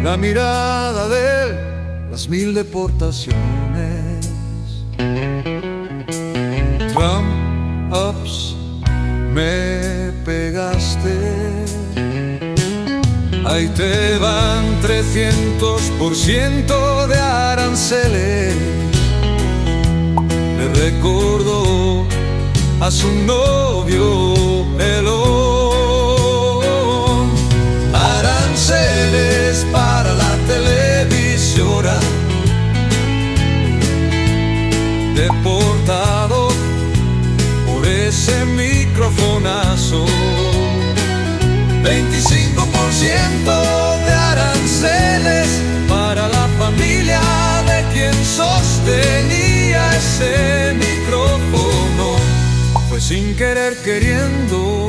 la mirada de él, las 1000 deportaciones. Trump ups, me pegaste. Ahí te van 300% de aranceles. Le recordó a su novio pelón. Aranceles para la televisora. Deportado por ese microfonazo. 25% de aranceles para la familia de quien sostenía ese micrófono. Fue sin querer queriendo.